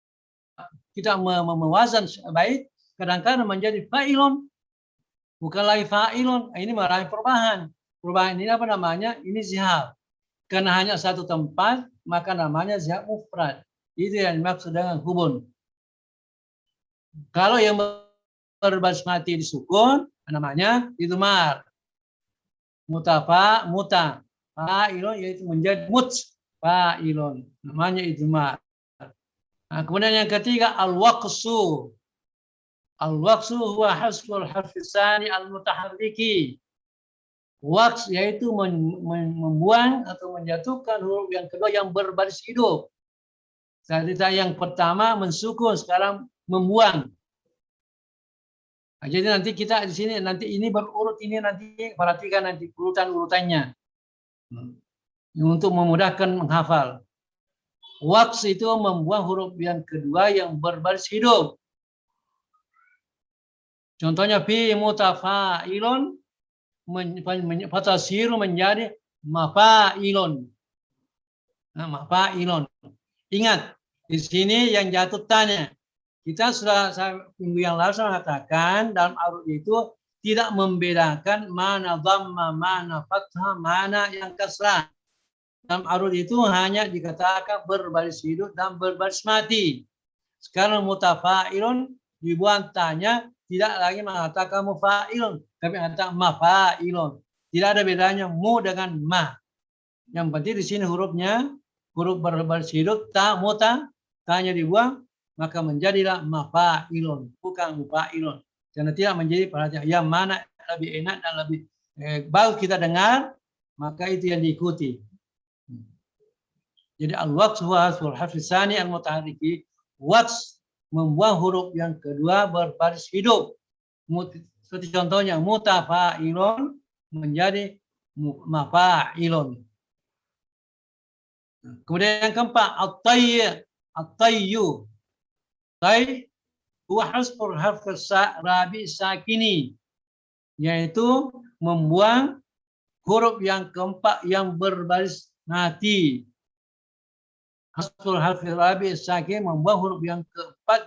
kita mewazan bait, kadang-kadang menjadi fa'ilun, bukan lagi fa'ilun. Ini meraih perubahan. Perubahan ini apa namanya? Ini zihab. Karena hanya satu tempat, maka namanya zihab mufrad. Itu yang dimaksud dengan hubun. Kalau yang berbaris mati disukun, namanya idmar. Mutafa, muta. Fa'ilun yaitu menjadi fa'ilun. Namanya idmar. Nah, kemudian yang ketiga al-waqsu. Al-waqsu huwa hasbul harfisani al-mutaharriki. Waqs yaitu membuang atau menjatuhkan huruf yang kedua yang berbaris hidup. Cerita yang pertama mensukun, sekarang membuang. Nah, jadi nanti kita di sini nanti ini berurut, ini nanti perhatikan nanti urutannya untuk memudahkan menghafal. Waqs itu membuang huruf yang kedua yang berbaris hidup. Contohnya fi mutafa'ilun fatasiru menjadi mafa'ilun. Nah, mafa'ilun. Ingat, di sini yang jatuh tanya. Kita sudah minggu yang lalu mengatakan dalam arud itu tidak membedakan mana dhamma, mana fathah, mana yang kasrah. Dalam arud itu hanya dikatakan berbaris hidup dan berbaris mati. Sekarang mutafa'ilun dibuang tanya, tidak lagi mengatakan mufa'ilun, tapi mengatakan mafa'ilun. Tidak ada bedanya mu dengan ma. Yang penting di sini hurufnya huruf berbaris hidup ta muta, tanya dibuang, maka menjadilah mafa'ilun, bukan mufa'ilun. Karena tidak menjadi perhatian yang mana lebih enak dan lebih bagus kita dengar, maka itu yang diikuti. Jadi al-waqs huwa hasbul harfisani al-mutaharriki. Waqs membuang huruf yang kedua berbaris hidup. Seperti contohnya mutafa'ilun menjadi mafa'ilun. Kemudian yang keempat at-tayyu. Tay huwa hasbul harfis rabi sakini, yaitu membuang huruf yang keempat yang berbaris mati. Hasbul harfis rabi sakini membuang huruf yang keempat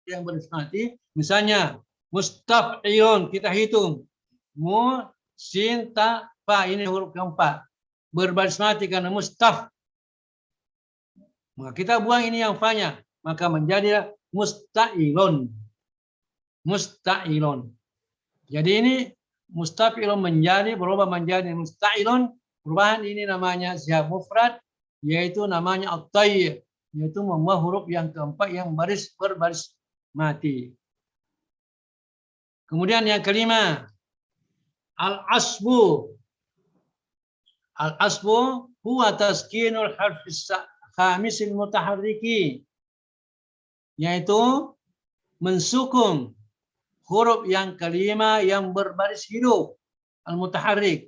yang berbaris mati. Misalnya mustaf'ilun, kita hitung mu sin ta fa, ini huruf keempat berbaris mati karena mustaf. Maka kita buang ini yang fa-nya, maka menjadi musta'ilun. Musta'ilun. Jadi ini mustaf'ilun berubah menjadi musta'ilun. Perubahan ini namanya zihab mufrad, yaitu namanya at-tayy, yaitu membuang huruf yang keempat yang berbaris mati. Kemudian yang kelima, al-asbu. Al-asbu huwa taskinul harfis khamisil mutaharriki, yaitu mensukun huruf yang kelima yang berbaris hidup, al-mutaharrik.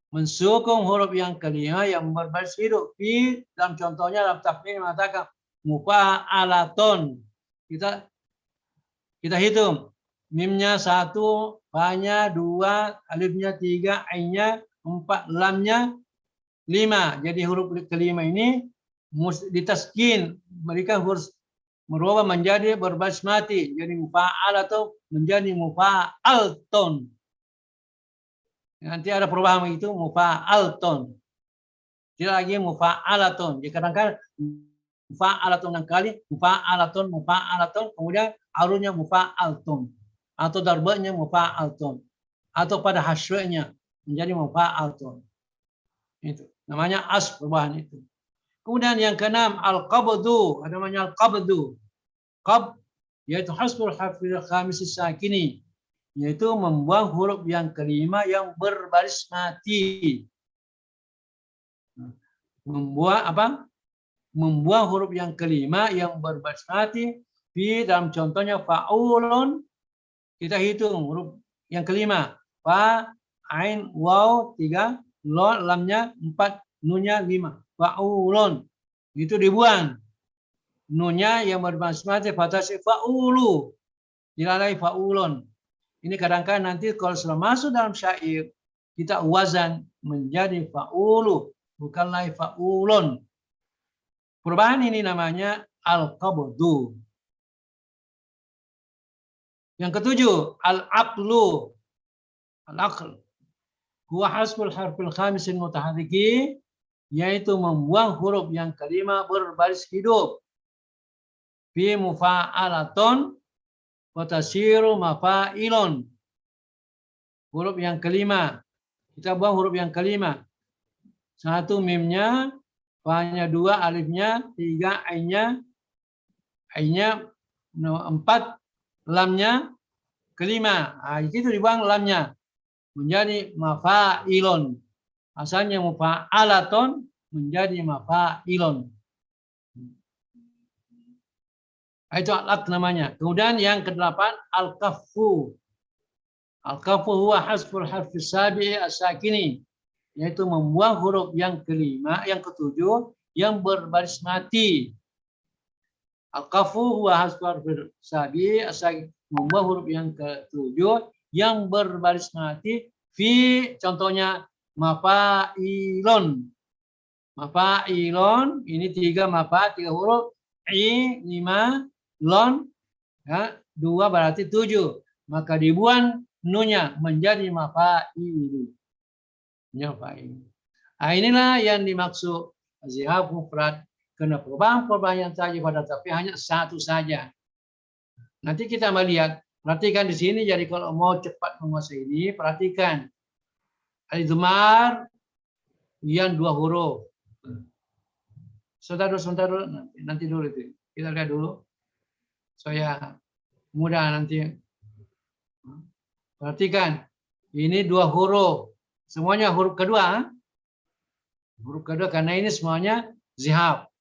Mensukun huruf yang kelima yang berbaris hidup. Fi dalam contohnya dalam takmir mengatakan mufa'alatun. Kita hitung. Mimnya 1, fa-nya 2, alifnya 3, ainnya 4, lamnya 5. Jadi huruf kelima ini ditaskin, mereka harus merubah menjadi berbaris mati. Jadi mufa'al atau menjadi mufa'alton. Nanti ada perubahan itu mufa'alton. Tidak lagi mufa'alaton. Jadi kadang-kadang mufa'alaton kali, mufa'alaton, kemudian arunnya mufa'alton. Atau darbanya mufa'alton. Atau pada hasyanya menjadi mufa'alton. Itu namanya as perubahan itu. Kemudian yang keenam al-qabdu, ada namanya al-qabdu. Qab yaitu hasbul harfil khamis sakini, yaitu membuang huruf yang kelima yang berbaris mati. Membuang apa? Membuang huruf yang kelima yang berbaris mati. Di dalam contohnya fa'ulun, kita hitung huruf yang kelima. Fa, ain, waw 3, lo, lamnya 4, nunnya 5. Fa'ulun. Itu dibuang. Nunnya yang berbaris mati fatasi fa'ulu. Tidak lagi fa'ulun. Ini kadang-kadang nanti kalau sudah masuk dalam syair, kita wazan menjadi fa'ulu. Bukan lagi fa'ulun. Perubahan ini namanya al-qabdu. Yang ketujuh, al-aqlu. Al-aql. Huwa hasbul harfil khamisin mutaharriki, yaitu membuang huruf yang kelima berbaris hidup. Fi mufa'alaton wa tasiru mafa'ilun. Huruf yang kelima. Kita buang huruf yang kelima. 1 mimnya, fa-nya 2, alifnya 3, ainnya 4, lamnya kelima. Nah, itu dibuang lamnya menjadi mafa'ilun. Asalnya mufa'alaton menjadi mafa'ilun. Itu al-aq namanya. Kemudian yang ke-8 al-kaffu. Al-kaffu huwa hasbul harfi sabi'i as-sakini, yaitu membuang huruf yang kelima, yang ketujuh yang berbaris mati. Al-kaffu huwa hasbul harfi sabi'i as-sakini, membuang huruf yang ketujuh yang berbaris mati. Fi, contohnya mafa'ilun. Mafa'ilun, ini 3 mafa, 3 huruf. I 5, lon ya, 2 berarti 7. Maka dibuang nunya menjadi mafa'il. Nah, inilah yang dimaksud zihab mufrad. Karena perubahan-perubahan yang tadi pada tapi hanya satu saja. Nanti kita melihat, perhatikan di sini. Jadi kalau mau cepat menguasai ini, perhatikan al-idmar yang 2 huruf. Sebentar dulu, nanti dulu itu. Kita lihat dulu. Saya mudah nanti. Perhatikan, ini 2 huruf. Semuanya huruf kedua. Huruf kedua karena ini semuanya zihab.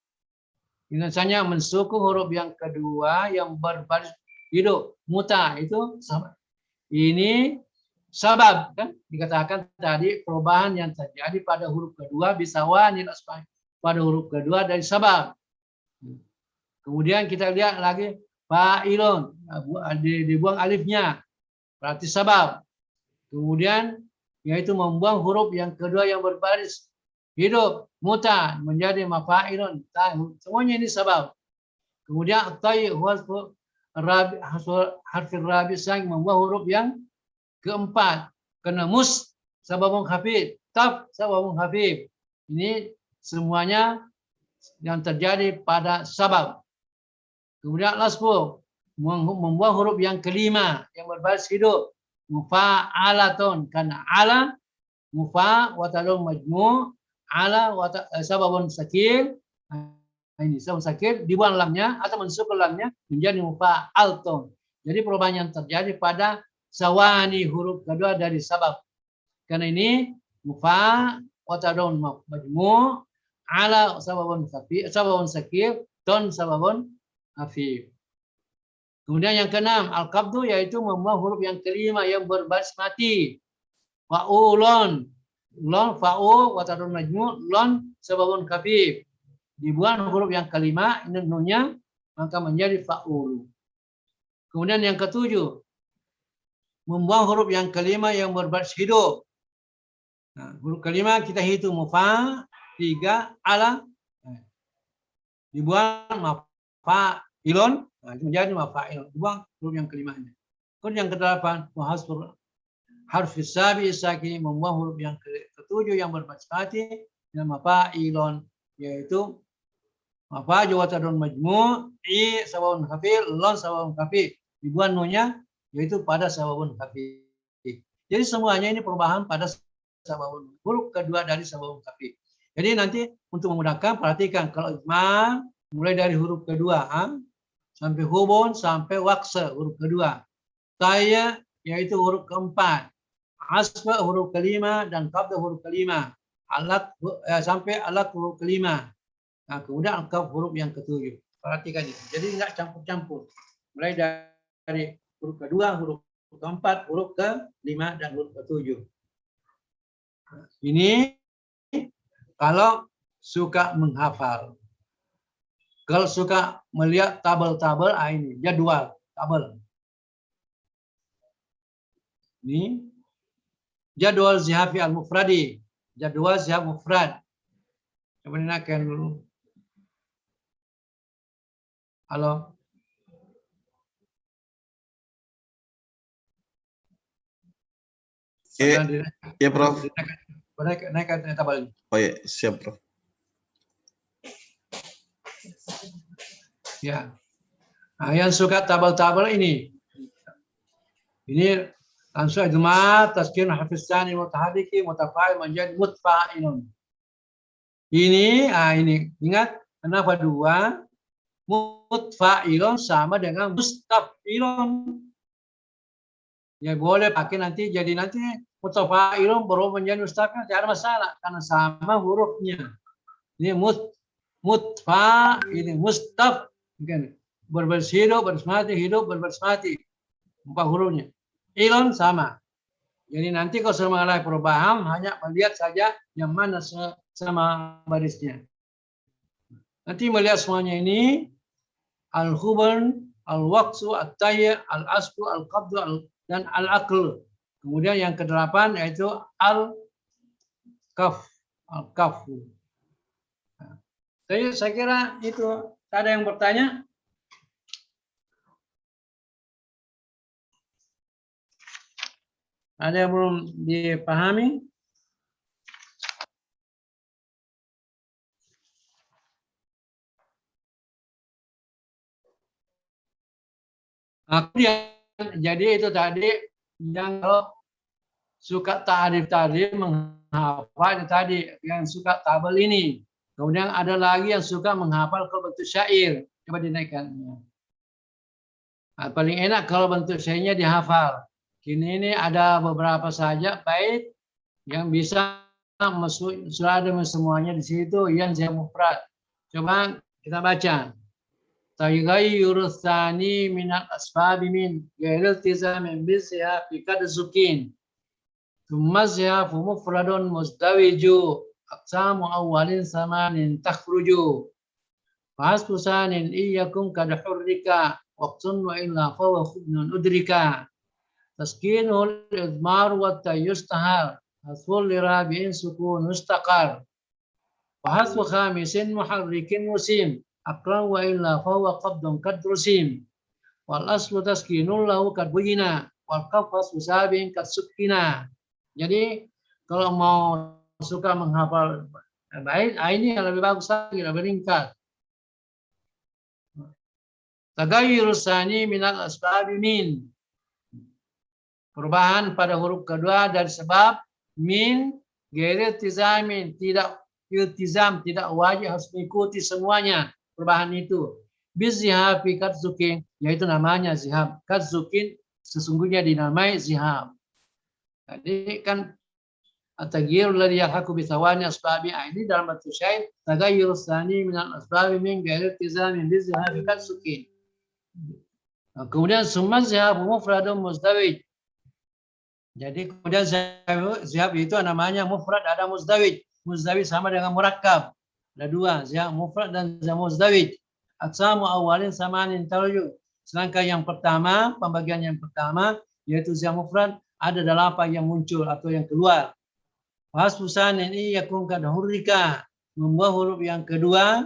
Ini hanya mensuku huruf yang kedua yang berbaris hidup. Muta itu sabab. Ini sabab kan dikatakan tadi perubahan yang terjadi pada huruf kedua bisa wanil asbah. Pada huruf kedua dari sabab. Kemudian kita lihat lagi fa'ilun, dibuang alifnya, berarti sabab. Kemudian yaitu membuang huruf yang kedua yang berbaris hidup, muta, menjadi mafa'ilun. Semuanya ini sabab. Kemudian ta'i harfir rabi sang membuang huruf yang keempat. Karena mus sababun khafif, taf sababun khafif. Ini semuanya yang terjadi pada sabab. Kemudian lasbu membuang huruf yang kelima yang berbaris hidup. Mufa'alatun, karena ala mufa wa talun majmu' ala wa sababun sakil. Ini sababun sakil dibuang lamnya atau mensukul lamnya menjadi mufa'altun. Jadi perubahan yang terjadi pada sawani huruf kedua dari sabab. Karena ini mufa wa talun majmu' ala sababun sakil ton sababun hafif. Kemudian yang keenam, al-qabdu yaitu membuang huruf yang kelima yang berbaris mati. Fa'ulun, lon fa'u wa tadun majmu' lon sababun khafif. Dibuang huruf yang kelima ini nunnya maka menjadi fa'ulu. Kemudian yang ketujuh, membuang huruf yang kelima yang berbaris hidup. Nah, huruf kelima kita hitung mufa 3 ala. Dibuang mafa'ilun, nah, itu menjadi mafa'il. Dibuang huruf yang kelimanya. Kemudian yang ke-8, wahasbul harf sabi sakin membuang huruf yang ketujuh yang berbaris mati dengan mafa'ilun, yaitu mafa'il wa tadun majmu' i sababun khafif lon sababun khafif, dibuang nunnya yaitu pada sababun khafif. Jadi semuanya ini perubahan pada sababun, huruf kedua dari sababun khafif. Jadi nanti untuk memudahkan perhatikan kalau ijma mulai dari huruf kedua sampai hubun sampai waqsa huruf kedua, saya yaitu huruf keempat, asma huruf kelima dan qabda huruf kelima, alat sampai alat huruf kelima. Nah, kemudian al-kaf huruf yang ketujuh. Perhatikan itu. Jadi enggak campur-campur. Mulai dari huruf kedua, huruf keempat, huruf kelima dan huruf ketujuh. Ini kalau suka menghafal. Kalau suka melihat tabel-tabel, ini jadwal tabel. Ini jadwal zihafi al-mufradi, jadwal zihab mufrad. Coba dinaikkan dulu. Halo. Ya, Prof. Naikkan tabel. Oh ya, siap, Prof. Ya. Nah, yang suka tabel-tabel ini langsung ijma taskin hafiz tsani mutaharriki mutafa'il menjadi mutfa'ilun. Ini ingat kenapa dua? Mutfa'ilun sama dengan mustaf'ilun. Ya boleh pakai nanti jadi nanti mutafa'ilun berubah menjadi mustaf'ilun, tidak ada masalah karena sama hurufnya. Ini mutfa, ini mustaf, berbaris hidup, berbaris mati, hidup, berbaris mati. 4 hurufnya. Ilon sama. Jadi nanti kalau sudah mengalami perubahan hanya melihat saja yang mana sama barisnya. Nanti melihat semuanya ini al-hubun, al-waqsu, at-tayy', al-asfu, al-qabdu, dan al-aql. Kemudian yang ke-8 yaitu al-kaf, al-kafu. Nah, saya kira itu. Ada yang bertanya? Ada yang belum dipahami? Jadi itu tadi yang kalau suka ta'rif menghafal itu tadi yang suka tabel ini. Kemudian ada lagi yang suka menghafal kalau bentuk syair. Coba dinaikkan. Nah, paling enak kalau bentuk syairnya dihafal. Kini ini ada beberapa saja bait yang bisa masuk, sudah ada semuanya di situ yang zihab mufrad. Coba kita baca. Taghayyur tsani min al-asbab min ghairi iltizamin bi sihafi kad zukin. Thumma zihafu mufradun mustawiju aqsamu awwalin samanin takhruju. Fahasbu sanin iyyakum kad hurrika waqtun wa illa fa khubnun udrika. Taskinul idmar wa tayyustahar hasful lirabi'in sukun mustaqar wa hasfu khamisin muharrikin musim akram wa illa fahuwa qabdun kadrusim wal aslu taskinul lahu kadbuyina wal qafas sabi'in kadsukina. Jadi kalau mau suka menghafal baik, ini yang lebih bagus lagi, lebih ringkas. Taghayyur tsani minal asbabi min. Perubahan pada huruf kedua dari sebab min ghairi iltizamin, tidak iltizam, tidak wajib harus mengikuti semuanya perubahan itu. Bizihab kad zukin, yaitu namanya zihab. Kad zukin sesungguhnya dinamai zihab. Jadi kan at-taghyir alladhi yalhaqu bi thawani asbabi, ini dalam bentuk syair taghayyur tsani min al-asbabi min ghairi iltizamin bizihab kad zukin. Kemudian summa zihab mufradun muzdawij. Jadi kemudian zihab itu namanya mufrad, ada muzdawij. Muzdawij sama dengan murakkab. Ada dua, zihab mufrad dan zihab muzdawij. Aqsamu awalin samanin tarju. Sedangkan yang pertama, pembagian yang pertama yaitu zihab mufrad ada 8 yang muncul atau yang keluar. Hasbusan ini yakun kad hurrika, membuang huruf yang kedua.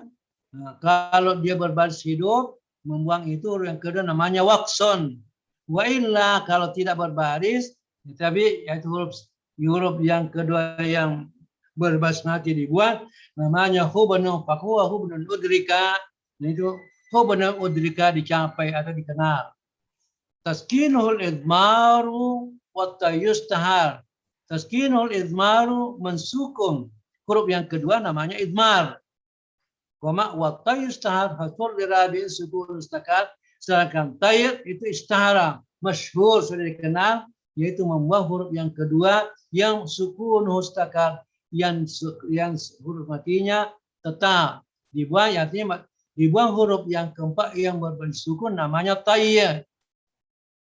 Nah, kalau dia berbaris hidup, membuang itu huruf yang kedua namanya waqson. Wa illa kalau tidak berbaris Tapi yaitu huruf yang kedua yang berbasmati dibuat, namanya hubunun fahuwa hubunun udrika. Itu hubunun udrika dicapai atau dikenal. Taskinul idmaru wa tayustahar. Taskinul idmaru mensukun. Huruf yang kedua namanya idmar. Koma wa tayustahar hasul dirabi sukun istakar. Sedangkan tayyib itu istahara, masyhur, sudah dikenal, yaitu membuat huruf yang kedua yang sukun mustakar, yang huruf matinya tetap dibuang, artinya dibuang huruf yang keempat yang bersukun namanya tayyib.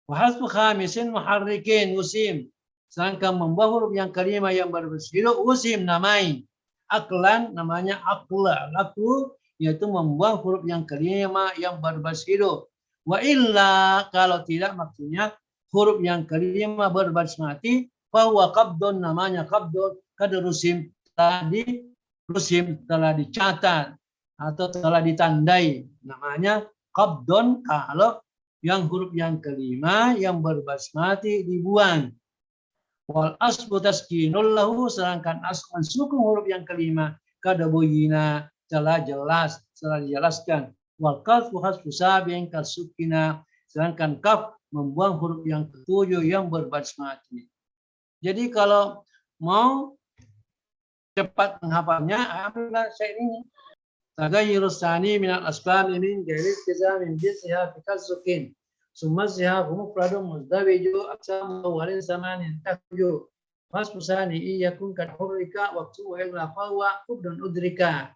Wa hasbu khamisin muharrikin usim. Sedangkan membuat huruf yang kelima yang bersukun usim namai. Aklan namanya akla. Aklu yaitu membuang huruf yang kelima yang berbaris hidup. Wa illa kalau tidak maksudnya huruf yang kelima berbaris mati, bahwa qabdun namanya qabdun kada rusim telah dicatat atau telah ditandai, namanya qabdun kalau yang huruf yang kelima yang berbaris mati dibuang. Wal asbu taskinul lahu, sedangkan asman sukun huruf yang kelima kada buyina telah jelas, telah dijelaskan. Wal kaf hasbu sabi'in kasukina, sedangkan kaf membuang huruf yang ketujuh yang berbaris mati. Jadi kalau mau cepat menghafalnya, ambillah syair ini. Tagayyurus sani minal asbab min ghairi iltizam jinsiha fi kasukin. Summa siha mufradun muzdawiju aqsam awalin samanin takhju. Hasbu sani iyakun kad hurrika waqtu wa illa fawa ubdun udrika.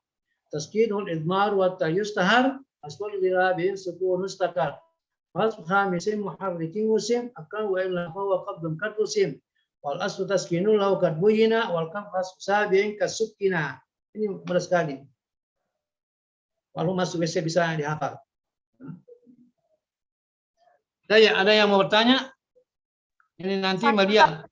Taskinul idmar wa tayustahar asbal dirabin sukun mustakar. Hasbu khamisin muharrikin usim akan wa illa fawa qabdun kad usim. Wal aslu taskinul lahu kad buyina wal kaf hasbu sabi'in kasukina. Ini mudah sekali. Kalau masuk WC bisa dihafal. Ada yang mau bertanya? Ini nanti melihat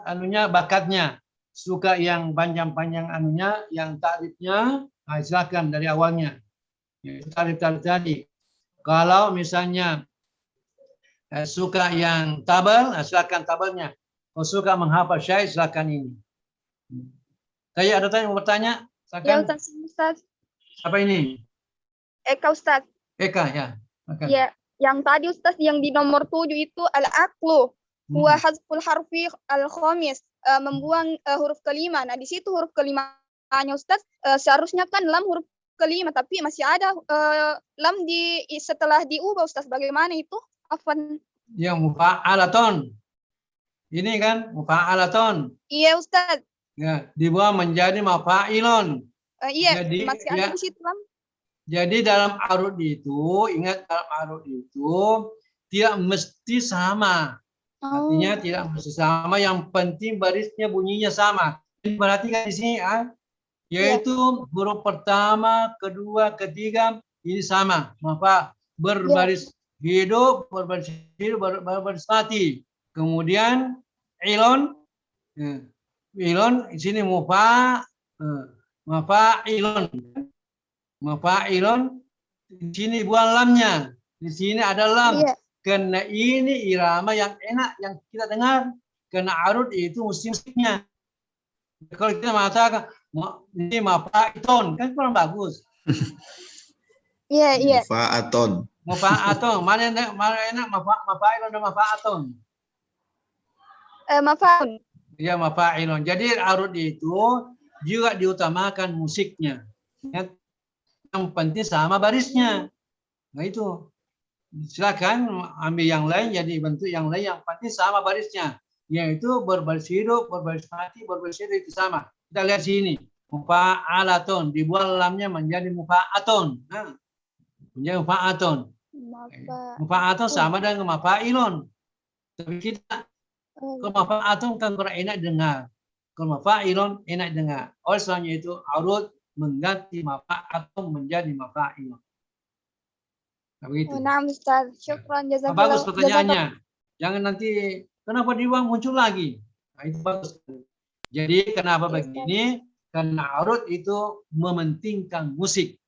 anunya bakatnya. Suka yang panjang-panjang anunya, yang takrifnya, silakan dari awalnya. Takrif tadi. Kalau misalnya suka yang tabel, silakan tabelnya. Kalau suka menghafal syair, silakan ini. Ada yang mau bertanya? Ya Silakan. Ustaz. Apa ini? Eka Ustaz. Eka ya. Silakan. Ya, yang tadi Ustaz yang di nomor 7 itu al-aqlu. Huwa hazful harfi al-khamis, membuang huruf kelima. Nah, di situ huruf kelimanya Ustaz seharusnya kan lam huruf kelima, tapi masih ada lam setelah diubah Ustaz. Bagaimana itu? Afwan. Yang mufa'alaton. Ini kan mufa'alaton. Iya Ustaz. Ya, dibuang menjadi mafa'ilon. Iya, jadi, masih ada di situ lam. Jadi dalam arud itu, ingat dalam arud itu tidak mesti sama. Artinya tidak mesti sama, yang penting barisnya bunyinya sama. Perhatikan di sini yaitu huruf pertama, kedua, ketiga ini sama. Maka berbaris hidup, berbaris mati. Kemudian ilon di sini mafa'ilon di sini buang lamnya. Di sini ada lam. Karena ini irama yang enak yang kita dengar. Karena arud itu musiknya. Kalau kita mengatakan ini mafa'aton kan kurang bagus. Iya. Mafa'aton. Mana enak mafa'ilon dan mafa'aton? Mafa'un. Ya, mafa'ilon. Jadi arud itu juga diutamakan musiknya. Yang penting sama barisnya. Nah itu. Silakan ambil yang lain, jadi bentuk yang lain yang penting sama barisnya. Yaitu berbaris hidup, berbaris mati, berbaris hidup itu sama. Kita lihat sini. Mufa'alaton. Dibuat lamnya menjadi mufa'aton. Nah, menjadi mufa'aton. Mufa'aton sama dengan mafa'ilon. Tapi kita kalau mafa'aton kan kurang enak dengar. Kalau mafa'ilon enak dengar. Oleh sebabnya itu arud mengganti mafa'aton menjadi mafa'ilon. Begitu. Nah, Ustaz. Syukran jazakallah. Bagus pertanyaannya. Jangan nanti kenapa diulang muncul lagi. Nah, itu bagus. Jadi kenapa begini? Karena arud itu mementingkan musik.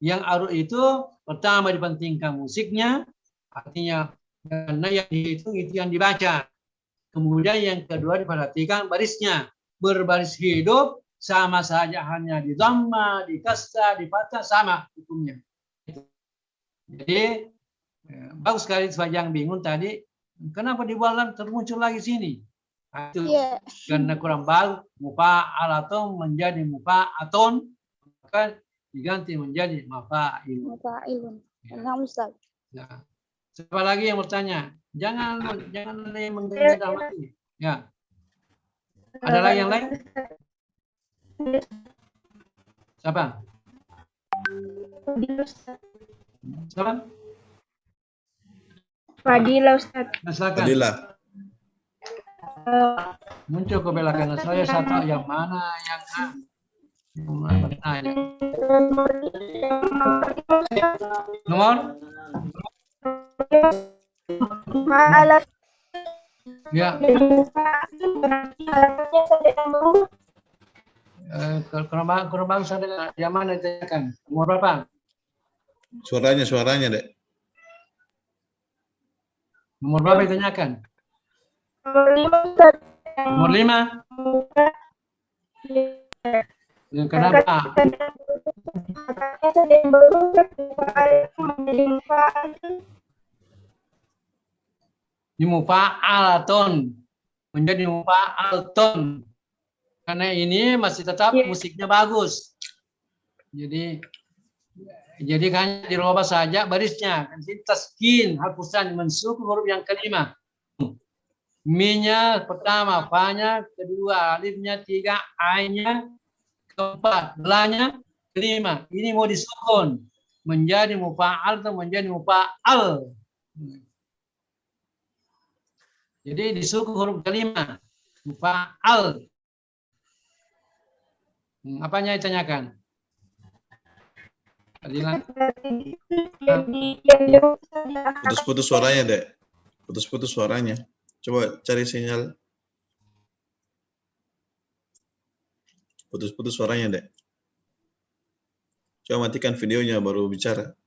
Yang arud itu pertama dipentingkan musiknya, artinya Karena yang dihitung itu yang dibaca. Kemudian yang kedua diperhatikan barisnya. Berbaris hidup sama saja, hanya di dhamma, di kasra, di fathah sama hukumnya. Jadi bagus sekali sepanjang bingung tadi. Kenapa di bulan termuncul lagi sini? Nah, itu karena kurang bagus. Mufa'alatun menjadi mufa'atun, maka diganti menjadi mafa'ilun. Mafa'ilun. Ya. Nah, Ustaz. Nah, siapa lagi yang bertanya? Jangan ada yang mengganti dalam hati. Ya. Ada lagi yang lain? Siapa? Siapa? Fadila Ustaz. Silakan. Fadilah. Muncul ke belakang saya satu yang mana yang bertanya. Nomor? Ma'alat. Ya. Kurang bagus ada yang mana ditanyakan? Nomor berapa? Suaranya, Dek. Nomor berapa ditanyakan? Nomor 5 Ustaz. Nomor 5. Kenapa? Di mufa'alatun menjadi mufa'altun. Karena ini masih tetap musiknya bagus. Jadi hanya dirubah saja barisnya. Kan sini taskin, hapusan, mensuku huruf yang kelima. Mi-nya pertama, fa-nya kedua, alifnya tiga, a-nya keempat, la-nya kelima. Ini mau disukun menjadi mufa'al atau menjadi mufa'al. Jadi disukun huruf kelima, mufa'al. Apanya ditanyakan? Fadilah. Putus-putus suaranya, Dek. Putus-putus suaranya. Coba cari sinyal. Putus-putus suaranya, Dek. Coba matikan videonya baru bicara.